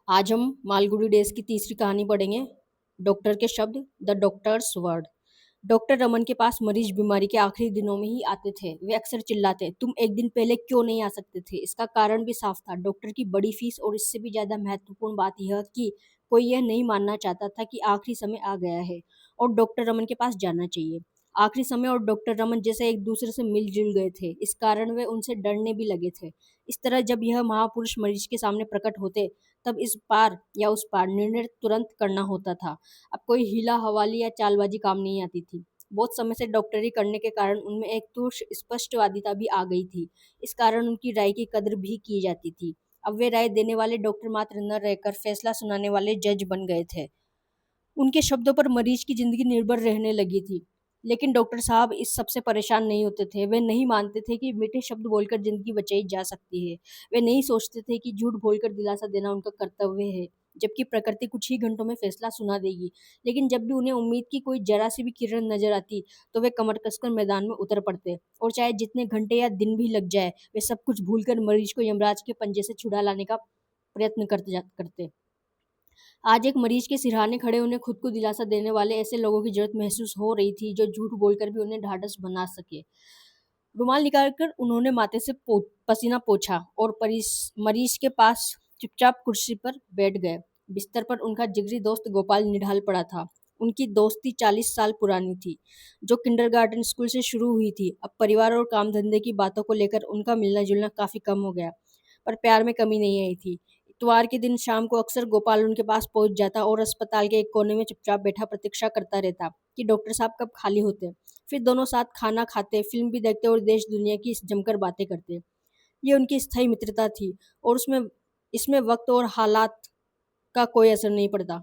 आज हम मालगुडी डेज की तीसरी कहानी पढ़ेंगे। डॉक्टर के शब्द, the doctors word. Doctor Raman के पास मरीज बीमारी के आखिरी दिनों में ही आते थे। वे अक्सर चिल्लाते, तुम एक दिन पहले क्यों नहीं आ सकते थे। इसका कारण भी साफ था, डॉक्टर की बड़ी फीस, और इससे भी ज्यादा महत्वपूर्ण बात यह कि कोई यह नहीं मानना चाहता था कि आखिरी समय आ गया है और डॉक्टर रमन के पास जाना चाहिए। आखिरी समय और डॉक्टर रमन जैसे एक दूसरे से मिलजुल गए थे, इस कारण वे उनसे डरने भी लगे थे। इस तरह जब यह महापुरुष मरीज के सामने प्रकट होते, तब इस पार या उस पार निर्णय तुरंत करना होता था। अब कोई हीला हवाली या चालबाजी काम नहीं आती थी। बहुत समय से डॉक्टरी करने के कारण उनमें एक तो स्पष्टवादिता भी आ गई थी। इस कारण उनकी राय की कद्र भी की जाती थी। अब वे राय देने वाले डॉक्टर मात्र न रहकर फैसला सुनाने वाले जज बन गए थे। उनके शब्दों पर मरीज की जिंदगी निर्भर रहने लगी थी। लेकिन डॉक्टर साहब इस सबसे परेशान नहीं होते थे। वे नहीं मानते थे कि मीठे शब्द बोलकर जिंदगी बचाई जा सकती है। वे नहीं सोचते थे कि झूठ बोलकर दिलासा देना उनका कर्तव्य है, जबकि प्रकृति कुछ ही घंटों में फैसला सुना देगी। लेकिन जब भी उन्हें उम्मीद की कोई जरा सी भी किरण नजर आती, तो वे कमर कसकर मैदान में उतर पड़ते, और चाहे जितने घंटे या दिन भी लग जाए, वे सब कुछ भूलकर मरीज को यमराज के पंजे से छुड़ा लाने का प्रयत्न करते। आज एक मरीज के सिरहाने खड़े उन्हें खुद को दिलासा देने वाले ऐसे लोगों की जरूरत महसूस हो रही थी, जो झूठ बोलकर भी उन्हें ढाढ़स बना सके। रुमाल निकालकर उन्होंने माथे से पसीना पोंछा और मरीज के पास चुपचाप कुर्सी पर बैठ गए। बिस्तर पर उनका जिगरी दोस्त गोपाल निढाल पड़ा था। उनकी दोस्ती 40 साल पुरानी थी, जो किंडरगार्टन स्कूल से शुरू हुई थी। अब परिवार और काम धंधे की बातों को लेकर उनका मिलना जुलना काफी कम हो गया, पर प्यार में कमी नहीं आई थी। इतवार के दिन शाम को अक्सर गोपाल उनके पास पहुंच जाता और अस्पताल के एक कोने में चुपचाप बैठा प्रतीक्षा करता रहता कि डॉक्टर साहब कब खाली होते। फिर दोनों साथ खाना खाते, फिल्म भी देखते और देश दुनिया की जमकर बातें करते। ये उनकी स्थायी मित्रता थी, और उसमें इसमें वक्त और हालात का कोई असर नहीं पड़ता।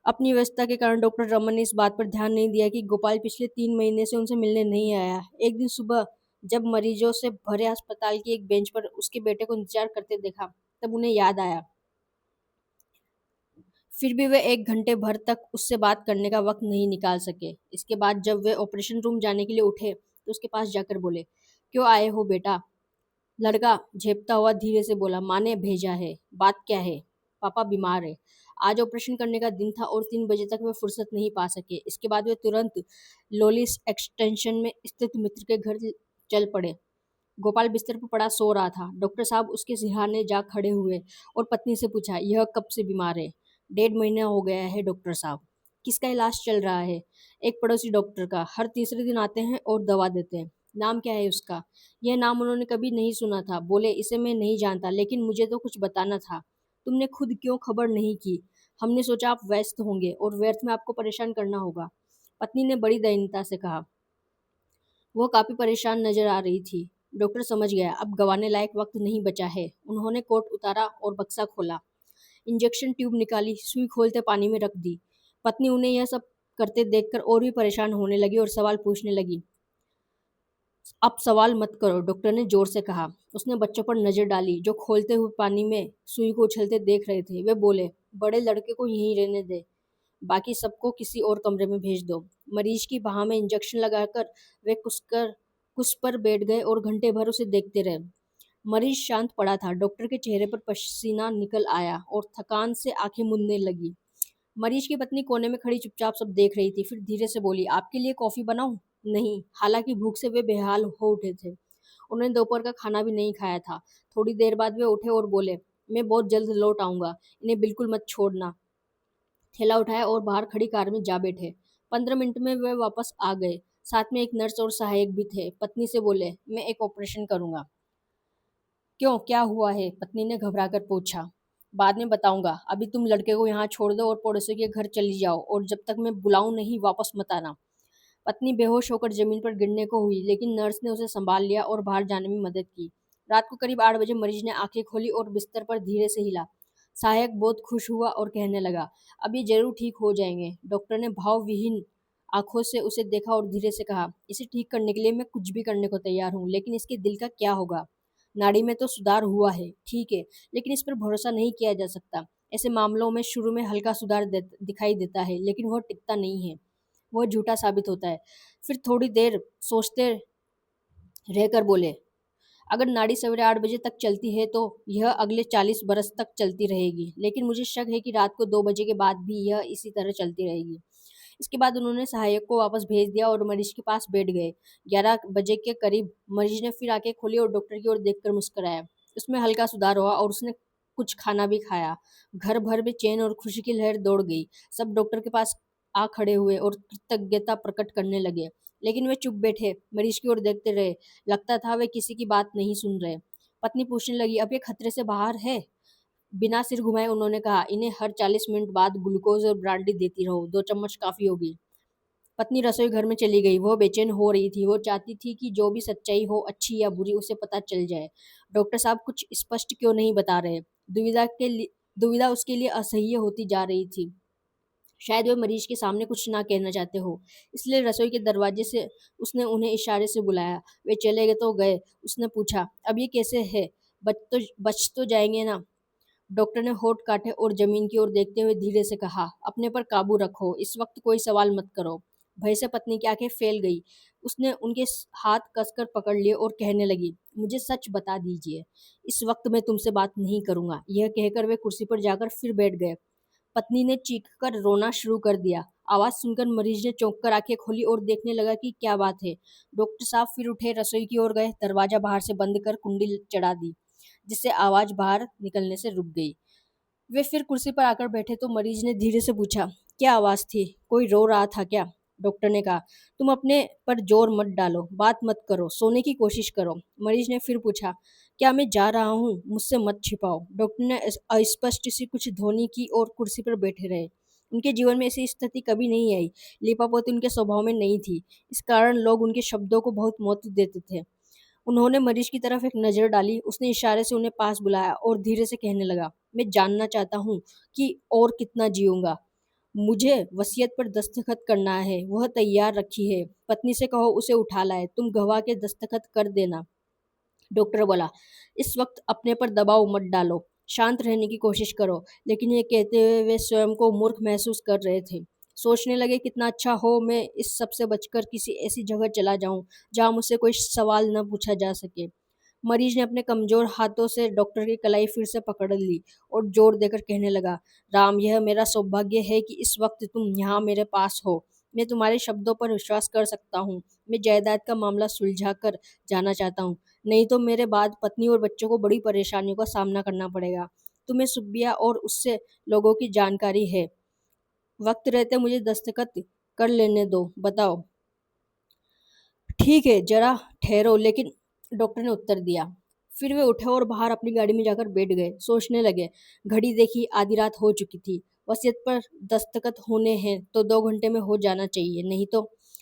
अपनी व्यस्तता के कारण डॉक्टर रमन ने इस बात पर ध्यान नहीं दिया कि गोपाल पिछले 3 महीने से उनसे मिलने नहीं आया। एक दिन सुबह जब मरीजों से भरे अस्पताल की एक बेंच पर उसके बेटे को इंतजार करते देखा, तब उन्हें याद आया। फिर भी वे 1 घंटे भर तक उससे बात करने का वक्त नहीं निकाल सके। इसके बाद जब वे ऑपरेशन रूम जाने के लिए उठे, तो उसके पास जाकर बोले, क्यों आए हो बेटा। लड़का झेपता हुआ धीरे से बोला, माँ ने भेजा है। बात क्या है। पापा बीमार है। आज ऑपरेशन करने का दिन था और 3 बजे तक वे फुर्सत नहीं पा सके। इसके बाद वे तुरंत लोलिस एक्सटेंशन में स्थित मित्र के घर चल पड़े। गोपाल बिस्तर पर पड़ा सो रहा था। डॉक्टर साहब उसके सिरहाने जा खड़े हुए और पत्नी से पूछा, यह कब से बीमार है। 1.5 महीना हो गया है डॉक्टर साहब। किसका इलाज चल रहा है। एक पड़ोसी डॉक्टर का। हर तीसरे दिन आते हैं और दवा देते हैं। नाम क्या है उसका। यह नाम उन्होंने कभी नहीं सुना था। बोले, इसे मैं नहीं जानता, लेकिन मुझे तो कुछ बताना था। तुमने खुद क्यों खबर नहीं की। हमने सोचा आप व्यस्त होंगे और व्यर्थ में आपको परेशान करना होगा। पत्नी ने बड़ी दयनीयता से कहा। वह काफी परेशान नजर आ रही थी। डॉक्टर समझ गया, अब गंवाने लायक वक्त नहीं बचा है। उन्होंने कोट उतारा और बक्सा खोला। इंजेक्शन ट्यूब निकाली, सुई खोलते पानी में रख दी। पत्नी उन्हें यह सब करते देखकर और भी परेशान होने लगी और सवाल पूछने लगी। अब सवाल मत करो, डॉक्टर ने जोर से कहा। उसने बच्चों पर नजर डाली, जो खोलते हुए पानी में सुई को उछलते देख रहे थे। वे बोले, बड़े लड़के को यहीं रहने दे, बाकी सबको किसी और कमरे में भेज दो। मरीज की बाह में इंजेक्शन लगाकर वे कुछ पर बैठ गए और घंटे भर उसे देखते रहे। मरीज शांत पड़ा था। डॉक्टर के चेहरे पर पसीना निकल आया और थकान से आंखें मुनने लगी। मरीज की पत्नी कोने में खड़ी चुपचाप सब देख रही थी। फिर धीरे से बोली, आपके लिए कॉफी बनाऊं। नहीं। हालांकि भूख से वे बेहाल हो उठे थे। उन्होंने दोपहर का खाना भी नहीं खाया था। थोड़ी देर बाद वे उठे और बोले, मैं बहुत जल्द लौट आऊंगा, इन्हें बिल्कुल मत छोड़ना। थैला उठाया और बाहर खड़ी कार में जा बैठे। 15 मिनट में वे वापस आ गए। साथ में एक नर्स और सहायक भी थे। पत्नी से बोले, मैं एक ऑपरेशन करूंगा। क्यों, क्या हुआ है। पत्नी ने घबराकर पूछा। बाद में बताऊंगा, अभी तुम लड़के को यहाँ छोड़ दो और पड़ोसी के घर चली जाओ, और जब तक मैं बुलाऊं नहीं वापस मत आना। पत्नी बेहोश होकर जमीन पर गिरने को हुई, लेकिन नर्स ने उसे संभाल लिया और बाहर जाने में मदद की। रात को करीब 8 बजे मरीज ने आंखें खोली और बिस्तर पर धीरे से हिला। सहायक बहुत खुश हुआ और कहने लगा, अब ये जरूर ठीक हो जाएंगे। डॉक्टर ने भाव विहीन आंखों से उसे देखा और धीरे से कहा, इसे ठीक करने के लिए मैं कुछ भी करने को तैयार हूँ, लेकिन इसके दिल का क्या होगा। नाड़ी में तो सुधार हुआ है, ठीक है, लेकिन इस पर भरोसा नहीं किया जा सकता। ऐसे मामलों में शुरू में हल्का सुधार दिखाई देता है, लेकिन वह टिकता नहीं है। वह झूठा साबित होता है। फिर थोड़ी देर सोचते रहकर बोले, अगर नाड़ी सवेरे 8 बजे तक चलती है तो यह अगले 40 बरस तक चलती रहेगी, लेकिन मुझे शक है कि रात को 2 बजे के बाद भी यह इसी तरह चलती रहेगी। इसके बाद उन्होंने सहायक को वापस भेज दिया और मरीज के पास बैठ गए। 11 बजे के करीब मरीज ने फिर आंखें खोली और डॉक्टर की ओर देखकर मुस्कुराया। उसमें हल्का सुधार हुआ और उसने कुछ खाना भी खाया। घर भर में चैन और खुशी की लहर दौड़ गई। सब डॉक्टर के पास आ खड़े हुए और कृतज्ञता प्रकट करने लगे, लेकिन वे चुप बैठे, मरीज की ओर देखते रहे। लगता था वे किसी की बात नहीं सुन रहे। पत्नी पूछने लगी, अब ये खतरे से बाहर है? बिना सिर घुमाए उन्होंने कहा, इन्हें हर 40 मिनट बाद ग्लूकोज और ब्रांडी देती रहो, 2 चम्मच काफी होगी। पत्नी रसोई घर में चली गई। वह बेचैन हो रही थी। वो चाहती थी कि जो भी सच्चाई हो, अच्छी या बुरी, उसे पता चल जाए। डॉक्टर साहब कुछ स्पष्ट क्यों नहीं बता रहे? दुविधा उसके लिए असह्य होती जा रही थी। शायद वे मरीज के सामने कुछ ना कहना चाहते हो, इसलिए रसोई के दरवाजे से उसने उन्हें इशारे से बुलाया। वे चले गए तो गए। उसने पूछा, अब ये कैसे है? बच तो जाएंगे ना? डॉक्टर ने होठ काटे और जमीन की ओर देखते हुए धीरे से कहा, अपने पर काबू रखो, इस वक्त कोई सवाल मत करो। भय से पत्नी की आंखें फैल गई। उसने उनके हाथ कसकर पकड़ लिए और कहने लगी, मुझे सच बता दीजिए, इस वक्त मैं तुमसे बात नहीं करूंगा। यह कहकर वे कुर्सी पर जाकर फिर बैठ गए। पत्नी ने चीखकर रोना शुरू कर दिया। आवाज सुनकर मरीज ने चौंक कर आंखें खोली और देखने लगा कि क्या बात है। डॉक्टर साहब फिर उठे, रसोई की ओर गए, दरवाजा बाहर से बंद कर कुंडी चढ़ा दी, जिससे आवाज बाहर निकलने से रुक गई। वे फिर कुर्सी पर आकर बैठे तो मरीज ने धीरे से पूछा, क्या आवाज थी? कोई रो रहा था क्या? डॉक्टर ने कहा, तुम अपने पर जोर मत डालो, बात मत करो, सोने की कोशिश करो। मरीज ने फिर पूछा, क्या मैं जा रहा हूँ? मुझसे मत छिपाओ। डॉक्टर ने अस्पष्ट सी कुछ ध्वनि की और कुर्सी पर बैठे रहे। उनके जीवन में ऐसी स्थिति कभी नहीं आई। लिपापोती उनके स्वभाव में नहीं थी। इस कारण लोग उनके शब्दों को बहुत महत्व देते थे। उन्होंने मरीज की तरफ एक नज़र डाली। उसने इशारे से उन्हें पास बुलाया और धीरे से कहने लगा, मैं जानना चाहता हूँ कि और कितना जीऊंगा। मुझे वसीयत पर दस्तखत करना है, वह तैयार रखी है। पत्नी से कहो उसे उठा लाए, तुम गवाह के दस्तखत कर देना। डॉक्टर बोला, इस वक्त अपने पर दबाव मत डालो, शांत रहने की कोशिश करो। लेकिन ये कहते हुए वे स्वयं को मूर्ख महसूस कर रहे थे। सोचने लगे, कितना अच्छा हो मैं इस सब से बचकर किसी ऐसी जगह चला जाऊं जहां मुझसे कोई सवाल न पूछा जा सके। मरीज ने अपने कमजोर हाथों से डॉक्टर की कलाई फिर से पकड़ ली और जोर देकर कहने लगा, राम, यह मेरा सौभाग्य है कि इस वक्त तुम यहाँ मेरे पास हो। मैं तुम्हारे शब्दों पर विश्वास कर सकता हूँ। मैं जायदाद का मामला सुलझा कर जाना चाहता हूँ, नहीं तो मेरे बाद पत्नी और बच्चों को बड़ी परेशानियों का सामना करना पड़ेगा। तुम्हें सुब्बिया और उससे लोगों की जानकारी है। वक्त रहते मुझे दस्तखत कर लेने दो। बताओ। ठीक है, जरा ठहरो, लेकिन डॉक्टर ने उत्तर दिया। फिर वे उठे और बाहर अपनी गाड़ी में जाकर बैठ गए। सोचने लगे। घड़ी देखी, आधी रात हो चुकी थी। वसीयत पर दस्तखत होने हैं तो 2 घंटे में हो जाना चाहिए, नहीं तो।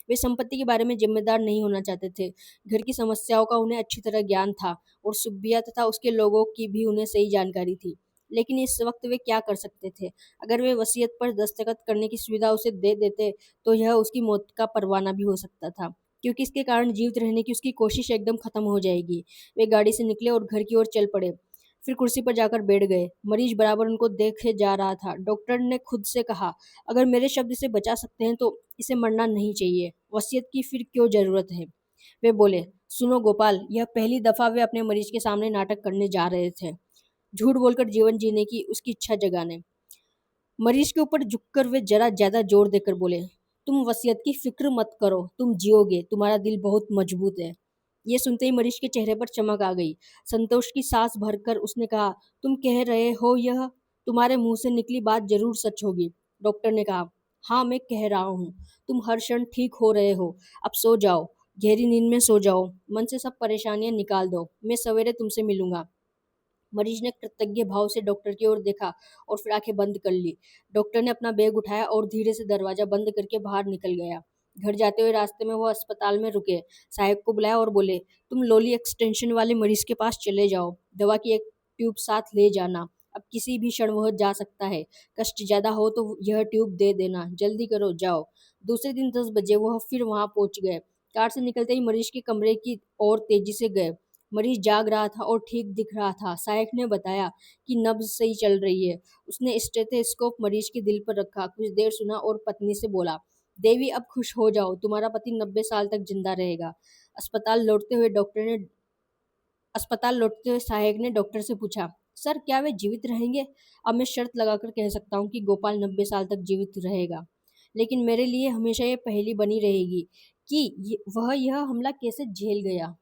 वे संपत्ति के बारे में जिम्मेदार नहीं होना चाहते थे। घर की समस्याओं का उन्हें अच्छी तरह ज्ञान था और सुब्बिया तथा उसके लोगों की भी उन्हें सही जानकारी थी। लेकिन इस वक्त वे क्या कर सकते थे? अगर वे वसीयत पर दस्तखत करने की सुविधा उसे दे देते तो यह उसकी मौत का परवाना भी हो सकता था, क्योंकि इसके कारण जीवित रहने की उसकी कोशिश एकदम खत्म हो जाएगी। वे गाड़ी से निकले और घर की ओर चल पड़े। फिर कुर्सी पर जाकर बैठ गए। मरीज बराबर उनको देखे जा रहा था। डॉक्टर ने खुद से कहा, अगर मेरे शब्द इसे बचा सकते हैं तो इसे मरना नहीं चाहिए। वसीयत की फिर क्यों जरूरत है? वे बोले, सुनो गोपाल, यह पहली दफा वे अपने मरीज के सामने नाटक करने जा रहे थे, झूठ बोलकर जीवन जीने की उसकी इच्छा जगाने। मरीज के ऊपर झुककर वे जरा ज्यादा जोर देकर बोले, तुम वसीयत की फिक्र मत करो, तुम जियोगे, तुम्हारा दिल बहुत मजबूत है। ये सुनते ही मरीज के चेहरे पर चमक आ गई। संतोष की सांस भरकर उसने कहा, तुम कह रहे हो यह तुम्हारे मुंह से निकली बात जरूर सच होगी? डॉक्टर ने कहा, हाँ, मैं कह रहा हूँ। तुम हर क्षण ठीक हो रहे हो। अब सो जाओ, गहरी नींद में सो जाओ, मन से सब परेशानियां निकाल दो। मैं सवेरे तुमसे मिलूंगा। मरीज ने कृतज्ञ भाव से डॉक्टर की ओर देखा और फिर आंखें बंद कर ली। डॉक्टर ने अपना बैग उठाया और धीरे से दरवाजा बंद करके बाहर निकल गया। घर जाते हुए रास्ते में वो अस्पताल में रुके। साहब को बुलाया और बोले, तुम लोली एक्सटेंशन वाले मरीज के पास चले जाओ, दवा की एक ट्यूब साथ ले जाना। अब किसी भी क्षण वह जा सकता है। कष्ट ज्यादा हो तो यह ट्यूब दे देना। जल्दी करो, जाओ। दूसरे दिन 10 बजे वह फिर वहां पहुंच गए। कार से निकलते ही मरीज के कमरे की ओर तेजी से गए। मरीज जाग रहा था और ठीक दिख रहा था। सहायक ने बताया कि नब्ज सही चल रही है। उसने स्टेथोस्कोप मरीज के दिल पर रखा, कुछ देर सुना और पत्नी से बोला, देवी, अब खुश हो जाओ, तुम्हारा पति 90 साल तक जिंदा रहेगा। अस्पताल लौटते हुए डॉक्टर ने अस्पताल लौटते हुए सहायक ने डॉक्टर से पूछा, सर क्या वे जीवित रहेंगे? अब मैं शर्त लगाकर कह सकता हूँ कि गोपाल 90 साल तक जीवित रहेगा, लेकिन मेरे लिए हमेशा ये पहेली बनी रहेगी कि वह यह हमला कैसे झेल गया।